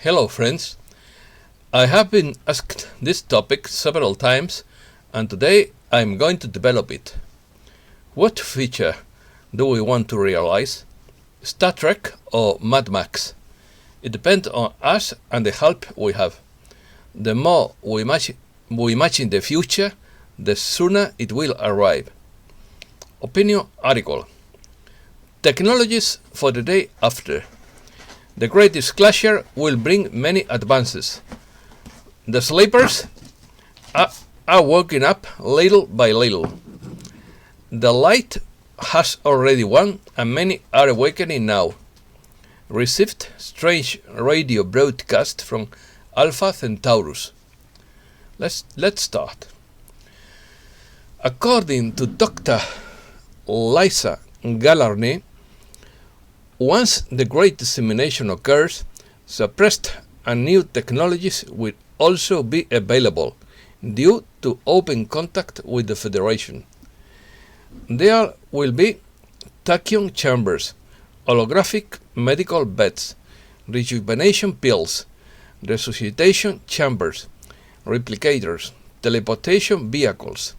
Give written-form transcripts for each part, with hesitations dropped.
Hello friends, I have been asked this topic several times and today I am going to develop it. What feature do we want to realize? Star Trek or Mad Max? It depends on us and the help we have. The more we imagine the future, the sooner it will arrive. Opinion article. Technologies for the day after. The Great Disclosure will bring many advances. The sleepers are waking up little by little. The light has already won and many are awakening now. Received strange radio broadcast from Alpha Centaurus. Let's start. According to Dr. Lisa Galarney, once the great dissemination occurs, suppressed and new technologies will also be available due to open contact with the Federation. There will be tachyon chambers, holographic medical beds, rejuvenation pills, resuscitation chambers, replicators, teleportation vehicles,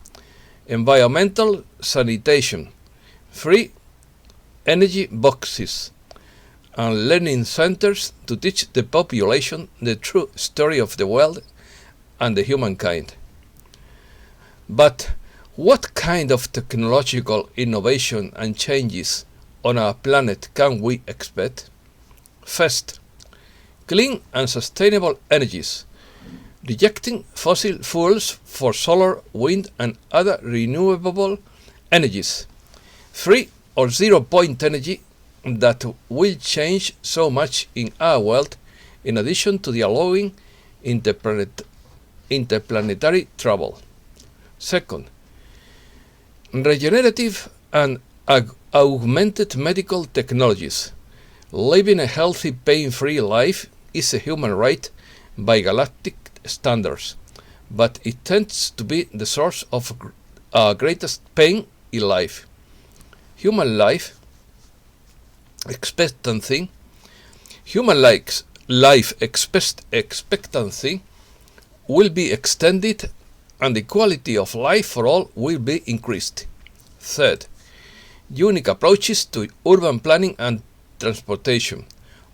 environmental sanitation, free energy boxes, and learning centers to teach the population the true story of the world and the humankind. But what kind of technological innovation and changes on our planet can we expect? First, clean and sustainable energies, rejecting fossil fuels for solar, wind and other renewable energies, free or zero-point energy that will change so much in our world, in addition to the allowing interplanetary travel. Second, regenerative and augmented medical technologies. Living a healthy, pain-free life is a human right by galactic standards, but it tends to be the source of our greatest pain in life. Human life expectancy will be extended and the quality of life for all will be increased. Third, unique approaches to urban planning and transportation,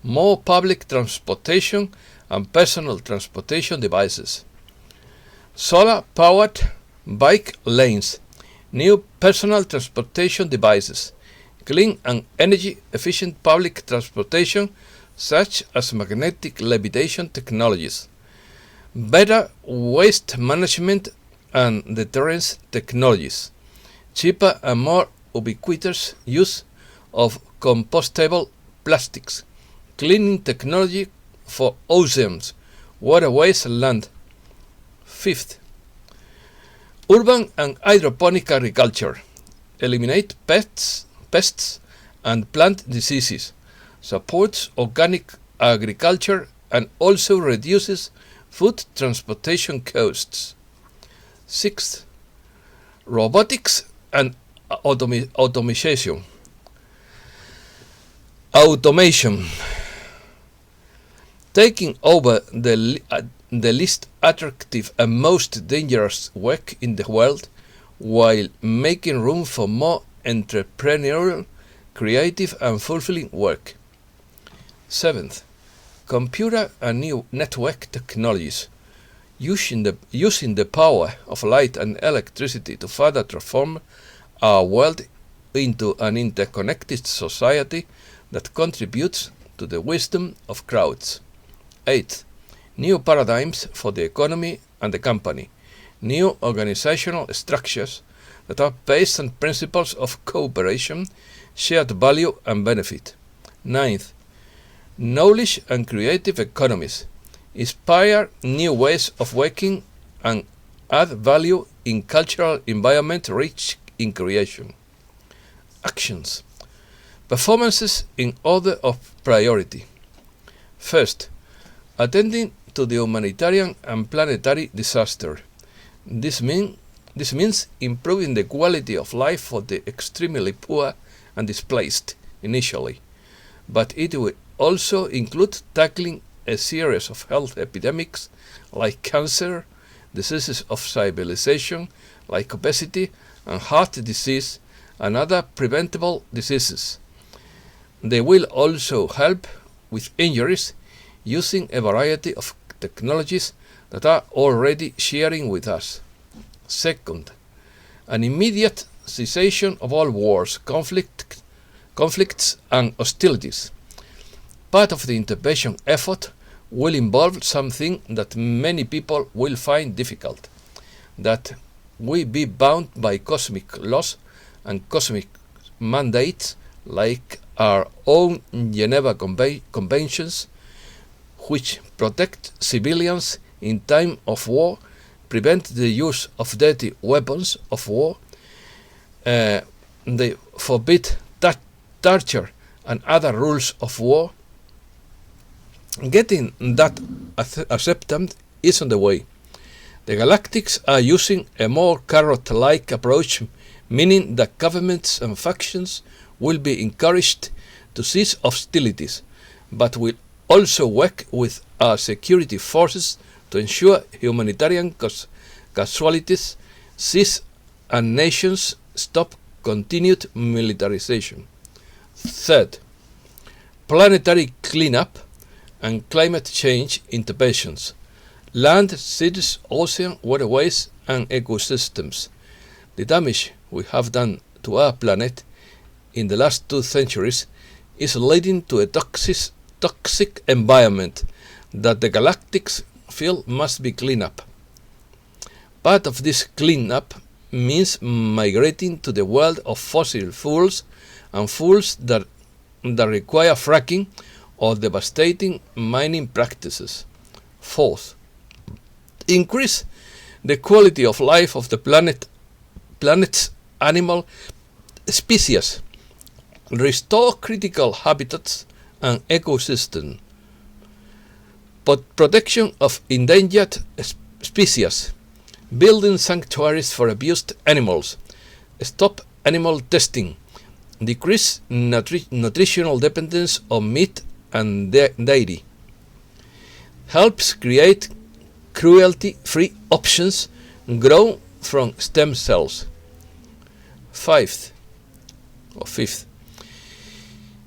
more public transportation and personal transportation devices, solar-powered bike lanes, new personal transportation devices, clean and energy-efficient public transportation such as magnetic levitation technologies, better waste management and deterrence technologies, cheaper and more ubiquitous use of compostable plastics, cleaning technology for oceans, waterways and land. Fifth, urban and hydroponic agriculture. Eliminate pests and plant diseases. Supports organic agriculture and also reduces food transportation costs. Sixth, robotics and automation. Taking over the least attractive and most dangerous work in the world, while making room for more entrepreneurial, creative and fulfilling work. Seventh, computer and new network technologies, using the power of light and electricity to further transform our world into an interconnected society that contributes to the wisdom of crowds. Eighth, new paradigms for the economy and the company, new organizational structures that are based on principles of cooperation, shared value and benefit. Ninth, knowledge and creative economies, inspire new ways of working and add value in cultural environment rich in creation. Actions. Performances in order of priority. First, attending to the humanitarian and planetary disaster. This means improving the quality of life for the extremely poor and displaced initially, but it will also include tackling a series of health epidemics like cancer, diseases of civilization like obesity and heart disease, and other preventable diseases. They will also help with injuries using a variety of technologies that are already sharing with us. Second, an immediate cessation of all wars, conflicts and hostilities. Part of the intervention effort will involve something that many people will find difficult, that we be bound by cosmic laws and cosmic mandates like our own Geneva Conventions, which protect civilians in time of war, prevent the use of deadly weapons of war, they forbid torture and other rules of war. Getting that acceptance is on the way. The Galactics are using a more carrot-like approach, meaning that governments and factions will be encouraged to cease hostilities, but will also work with our security forces to ensure humanitarian casualties cease and nations stop continued militarization. Third, planetary cleanup and climate change interventions. Land, cities, ocean, waterways, and ecosystems. The damage we have done to our planet in the last 2 centuries is leading to a toxic environment that the Galactics feel must be cleaned up. Part of this cleanup means migrating to the world of fossil fuels and fuels that require fracking or devastating mining practices. Fourth, increase the quality of life of the planet's animal species, restore critical habitats and ecosystem, protection of endangered species, building sanctuaries for abused animals, stop animal testing, decrease nutritional dependence on meat and dairy, helps create cruelty-free options grown from stem cells. Fifth,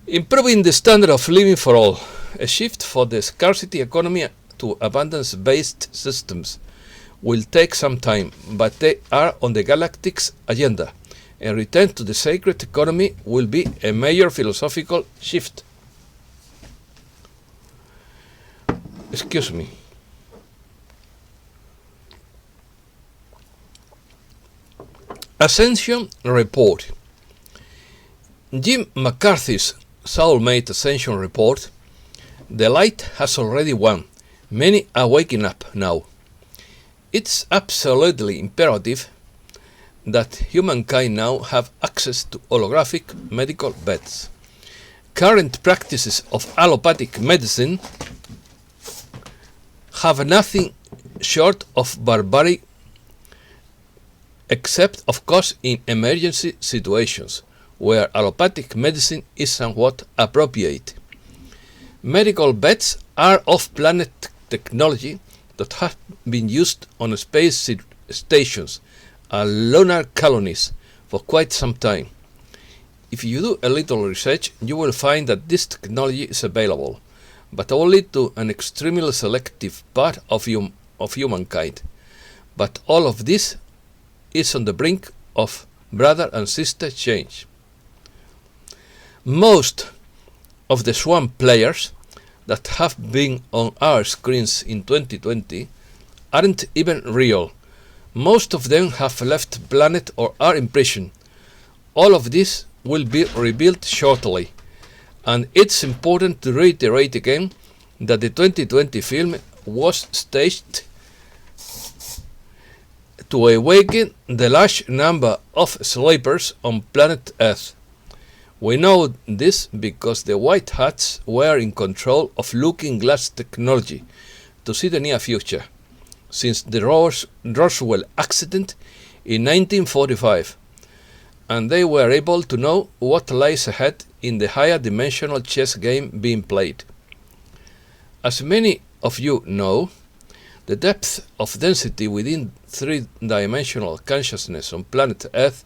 improving the standard of living for all, a shift for the scarcity economy to abundance-based systems will take some time, but they are on the Galactic's agenda. A return to the sacred economy will be a major philosophical shift. Excuse me. Ascension Report. Jim McCarthy's Soulmate Ascension Report. The light has already won. Many are waking up now. It's absolutely imperative that humankind now have access to holographic medical beds. Current practices of allopathic medicine have nothing short of barbaric, except of course in emergency situations, where allopathic medicine is somewhat appropriate. Medical beds are off-planet technology that have been used on space stations and lunar colonies for quite some time. If you do a little research, you will find that this technology is available, but only to an extremely selective part of humankind. But all of this is on the brink of brother and sister change. Most of the swamp players that have been on our screens in 2020 aren't even real. Most of them have left planet or are in prison. All of this will be revealed shortly, and it's important to reiterate again that the 2020 film was staged to awaken the large number of sleepers on planet Earth. We know this because the White Hats were in control of looking glass technology to see the near future, since the Roswell accident in 1945, and they were able to know what lies ahead in the higher dimensional chess game being played. As many of you know, the depth of density within three-dimensional consciousness on planet Earth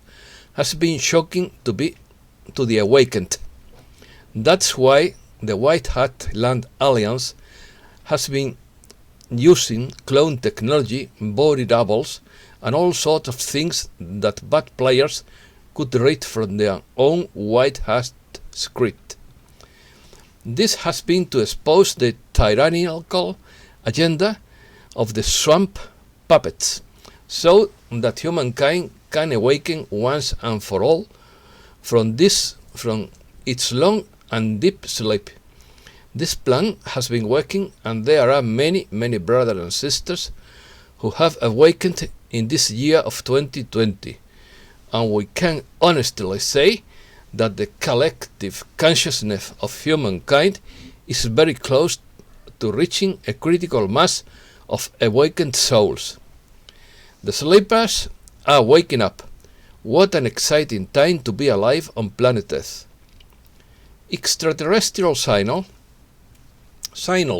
has been shocking to the awakened. That's why the White Hat Land Alliance has been using clone technology, body doubles, and all sorts of things that bad players could read from their own White Hat script. This has been to expose the tyrannical agenda of the swamp puppets, so that humankind can awaken once and for all from its long and deep sleep. This plan has been working, and there are many, many brothers and sisters who have awakened in this year of 2020, and we can honestly say that the collective consciousness of humankind is very close to reaching a critical mass of awakened souls. The sleepers are waking up. What an exciting time to be alive on planet Earth. Extraterrestrial signal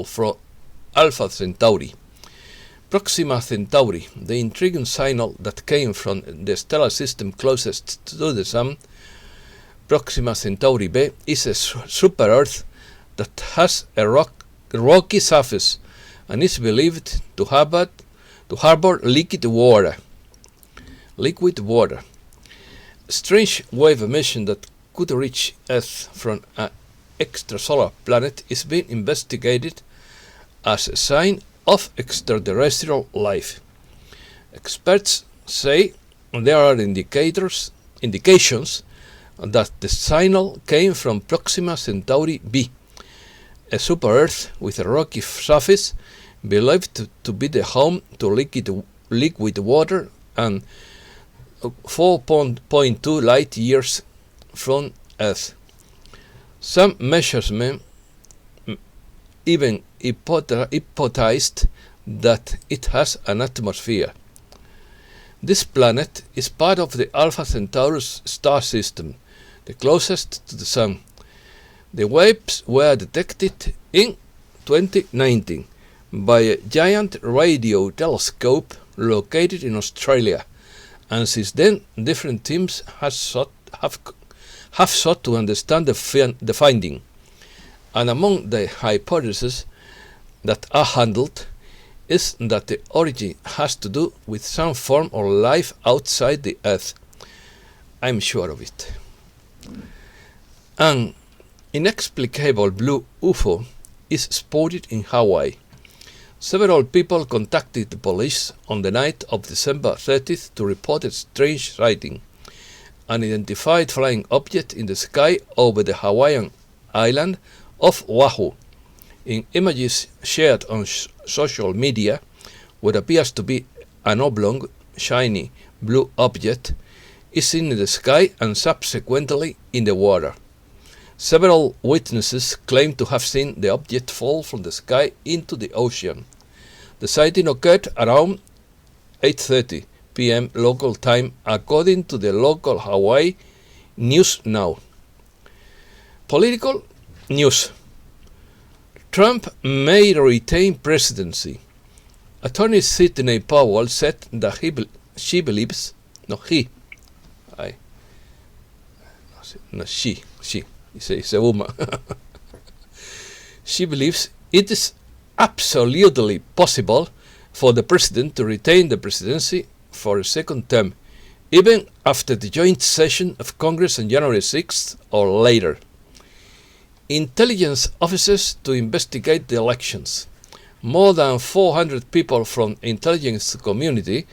from Alpha Centauri. Proxima Centauri, the intriguing signal that came from the stellar system closest to the Sun, Proxima Centauri b, is a super-Earth that has a rocky surface and is believed to harbor liquid water. Strange wave emission that could reach Earth from an extrasolar planet is being investigated as a sign of extraterrestrial life. Experts say there are indications that the signal came from Proxima Centauri b, a super-Earth with a rocky surface believed to be the home to liquid water and 4.2 light years from Earth. Some measurements even hypothesized that it has an atmosphere. This planet is part of the Alpha Centaurus star system, the closest to the Sun. The waves were detected in 2019 by a giant radio telescope located in Australia, and since then different teams have sought to understand the finding. And among the hypotheses that are handled is that the origin has to do with some form of life outside the Earth. I'm sure of it. An inexplicable blue UFO is spotted in Hawaii. Several people contacted the police on the night of December 30th to report a strange sighting. An identified flying object in the sky over the Hawaiian island of Oahu. In images shared on social media, what appears to be an oblong, shiny blue object is seen in the sky and subsequently in the water. Several witnesses claim to have seen the object fall from the sky into the ocean. The sighting occurred around 8:30 p.m. local time, according to the local Hawaii News Now. Political news. Trump may retain presidency. Attorney Sidney Powell said that she believes it is absolutely possible for the president to retain the presidency for a second term, even after the joint session of Congress on January 6th or later. Intelligence officers to investigate the elections. More than 400 people from the intelligence community,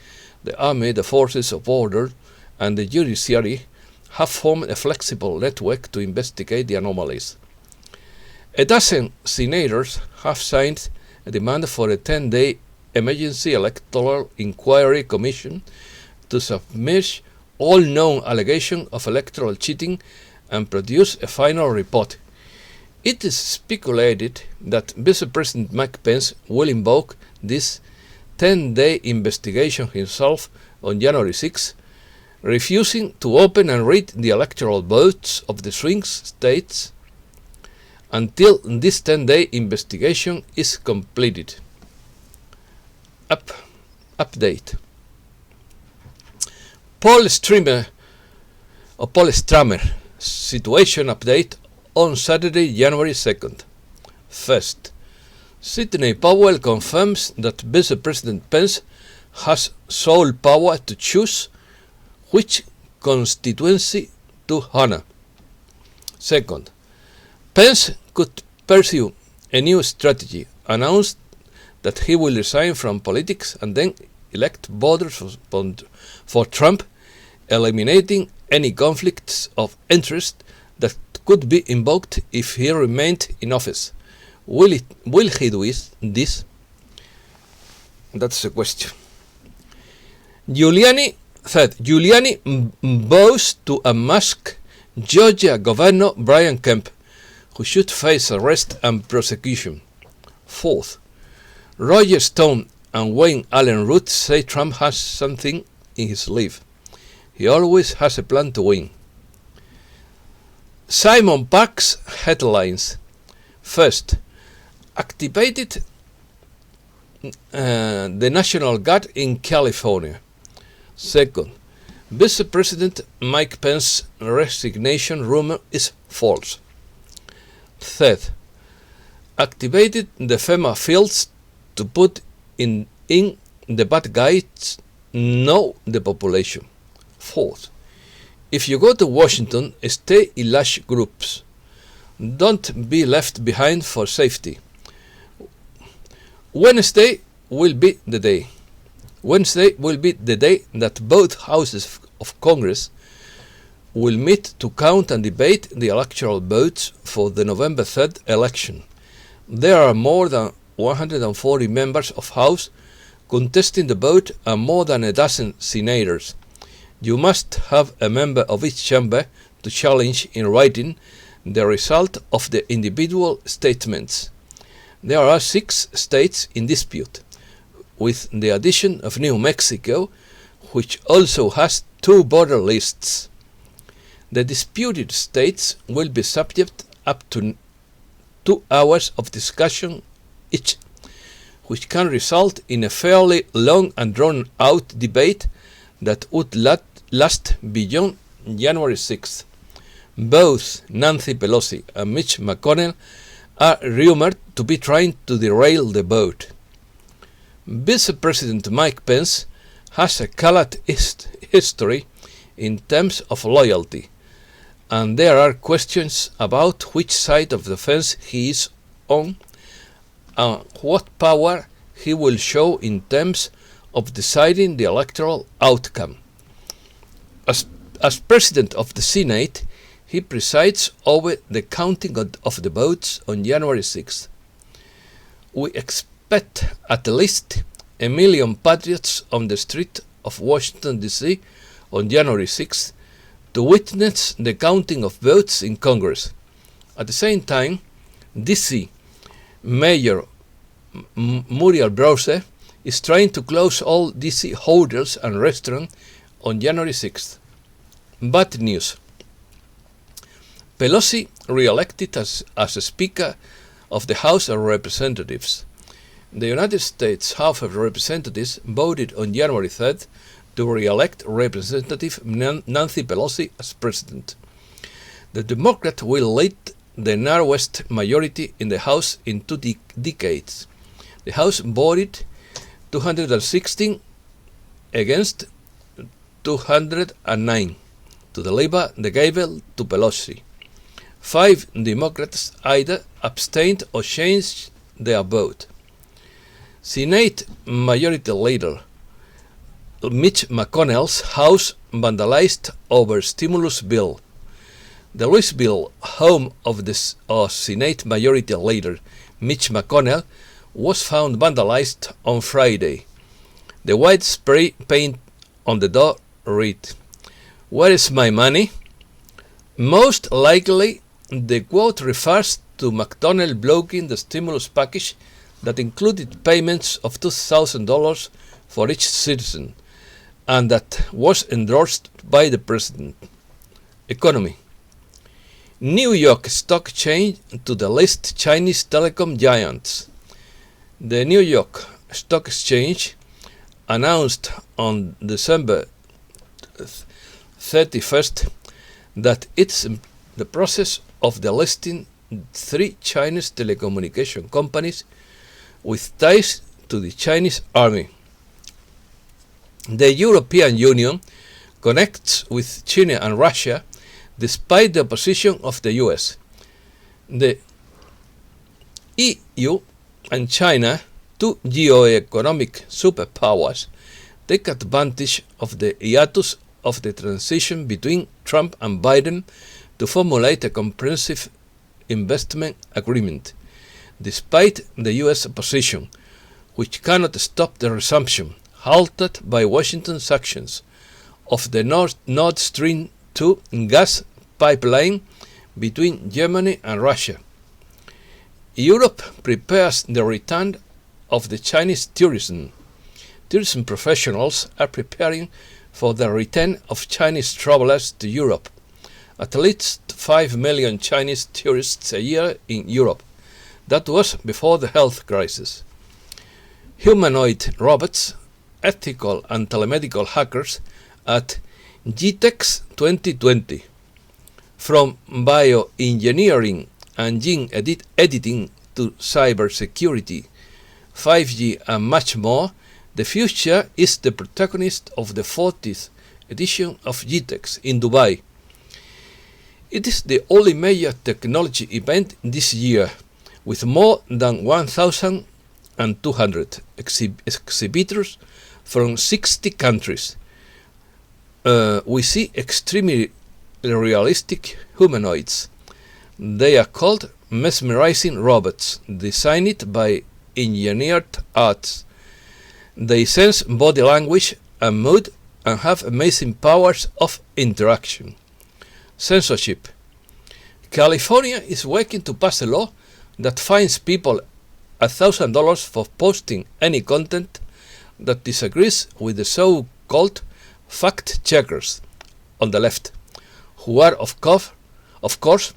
the Army, the Forces of Order, and the judiciary have formed a flexible network to investigate the anomalies. A dozen senators have signed a demand for a 10-day emergency electoral inquiry commission to submerge all known allegations of electoral cheating and produce a final report. It is speculated that Vice President Mike Pence will invoke this 10-day investigation himself on January 6, refusing to open and read the electoral votes of the swing states until this 10-day investigation is completed. Update. Paul Stramer situation update on Saturday, January 2nd. First, Sidney Powell confirms that Vice President Pence has sole power to choose which constituency to honor. Second, Pence could pursue a new strategy, announced that he will resign from politics and then elect voters for Trump, eliminating any conflicts of interest that could be invoked if he remained in office. Will he do this? That's the question. Giuliani bows to unmask Georgia Governor Brian Kemp, who should face arrest and prosecution. Fourth, Roger Stone and Wayne Allen Root say Trump has something in his sleeve. He always has a plan to win. Simon Parkes headlines. First, activated the National Guard in California. Second, Vice President Mike Pence's resignation rumor is false. Third, activated the FEMA fields to put in the bad guys know the population. Fourth, if you go to Washington, stay in large groups. Don't be left behind for safety. Wednesday will be the day that both houses of Congress will meet to count and debate the electoral votes for the November 3rd election. There are more than 140 members of House contesting the vote and more than a dozen senators. You must have a member of each chamber to challenge in writing the result of the individual statements. There are 6 states in dispute, with the addition of New Mexico, which also has 2 border lists. The disputed states will be subject up to 2 hours of discussion each, which can result in a fairly long and drawn-out debate that would last beyond January 6th. Both Nancy Pelosi and Mitch McConnell are rumored to be trying to derail the vote. Vice President Mike Pence has a colored history in terms of loyalty, and there are questions about which side of the fence he is on and what power he will show in terms of deciding the electoral outcome. As President of the Senate, he presides over the counting of the votes on January 6th. We expect at least 1 million patriots on the street of Washington, D.C. on January 6th to witness the counting of votes in Congress. At the same time, D.C. Mayor Muriel Bowser is trying to close all D.C. hotels and restaurants on January 6th. Bad news. Pelosi re-elected as a Speaker of the House of Representatives. The United States House of Representatives voted on January 3rd to re-elect Representative Nancy Pelosi as President. The Democrat will lead the narrowest majority in the House in 2 decades. The House voted 216 against 209 to deliver the gavel to Pelosi. 5 Democrats either abstained or changed their vote. Senate Majority Leader Mitch McConnell's House vandalized over stimulus bill. The Louisville home of the Senate Majority Leader Mitch McConnell was found vandalized on Friday. The white spray paint on the door read, "Where is my money?" Most likely, the quote refers to McDonnell blocking the stimulus package that included payments of $2,000 for each citizen, and that was endorsed by the president. Economy. New York Stock Exchange to delist Chinese telecom giants. The New York Stock Exchange announced on December 31st that it's in the process of delisting 3 Chinese telecommunication companies with ties to the Chinese army. The European Union connects with China and Russia despite the opposition of the US. The EU and China, 2 geoeconomic superpowers, take advantage of the hiatus of the transition between Trump and Biden to formulate a comprehensive investment agreement, despite the US opposition, which cannot stop the resumption, halted by Washington's actions, of the Nord Stream 2 gas pipeline between Germany and Russia. Europe prepares the return of the Chinese tourism. Tourism professionals are preparing for the return of Chinese travelers to Europe. At least 5 million Chinese tourists a year in Europe. That was before the health crisis. Humanoid robots, ethical and telemedical hackers at GTEx 2020. From bioengineering and gene editing to cybersecurity, 5G and much more, the future is the protagonist of the 40th edition of GTEx in Dubai. It is the only major technology event this year, with more than 1,200 exhibitors from 60 countries. We see extremely realistic humanoids. They are called mesmerizing robots, designed by engineered arts. They sense body language and mood and have amazing powers of interaction. Censorship. California is working to pass a law that fines people $1,000 for posting any content that disagrees with the so-called fact-checkers on the left, who are of course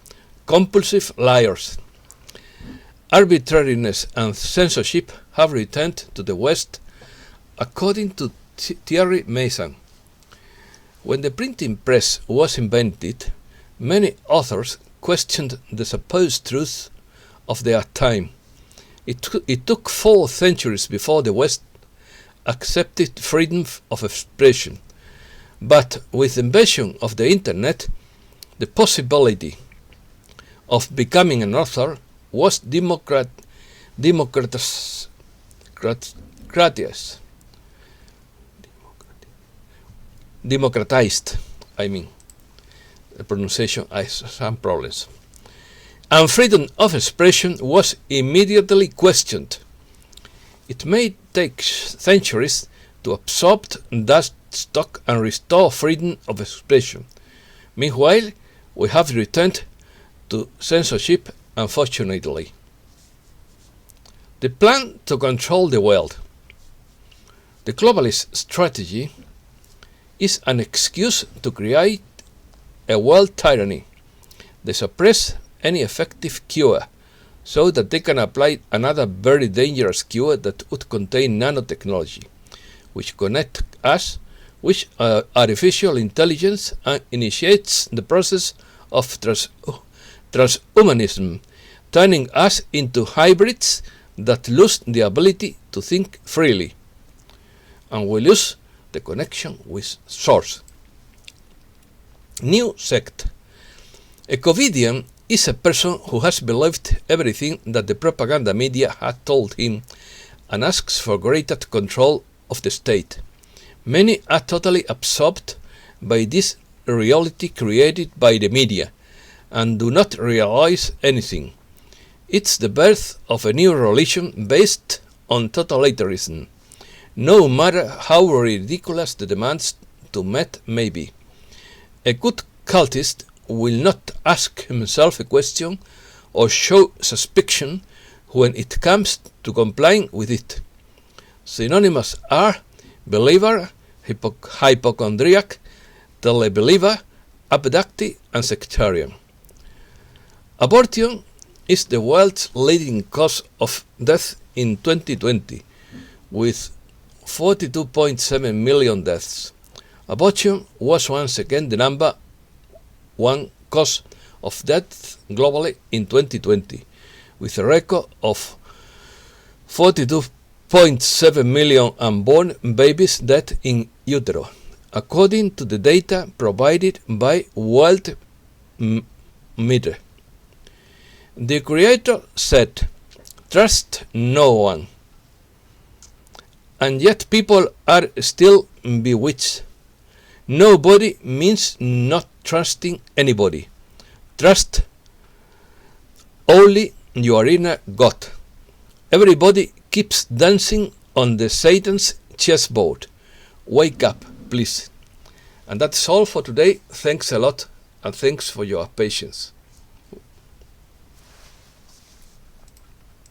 compulsive liars. Arbitrariness and censorship have returned to the West, according to Thierry Mason. When the printing press was invented, many authors questioned the supposed truth of their time. It took 4 centuries before the West accepted freedom of expression. But with the invention of the Internet, the possibility of becoming an author was democratized. The pronunciation has some problems. And freedom of expression was immediately questioned. It may take centuries to absorb that stock and restore freedom of expression. Meanwhile, we have returned to censorship, unfortunately. The plan to control the world. The globalist strategy is an excuse to create a world tyranny. They suppress any effective cure so that they can apply another very dangerous cure that would contain nanotechnology, which connects us with artificial intelligence and initiates the process of transhumanism, turning us into hybrids that lose the ability to think freely, and we lose the connection with source. New sect. A Covidian is a person who has believed everything that the propaganda media had told him and asks for greater control of the state. Many are totally absorbed by this reality created by the media and do not realize anything. It's the birth of a new religion based on totalitarianism, no matter how ridiculous the demands to meet may be. A good cultist will not ask himself a question or show suspicion when it comes to complying with it. Synonyms are believer, hypochondriac, telebeliever, abductee, and sectarian. Abortion is the world's leading cause of death in 2020, with 42.7 million deaths. Abortion was once again the number one cause of death globally in 2020, with a record of 42.7 million unborn babies dead in utero, according to the data provided by World Meter. The creator said, "Trust no one." And yet people are still bewitched. Nobody means not trusting anybody. Trust only your inner God. Everybody keeps dancing on the Satan's chessboard. Wake up, please. And that's all for today. Thanks a lot, and thanks for your patience.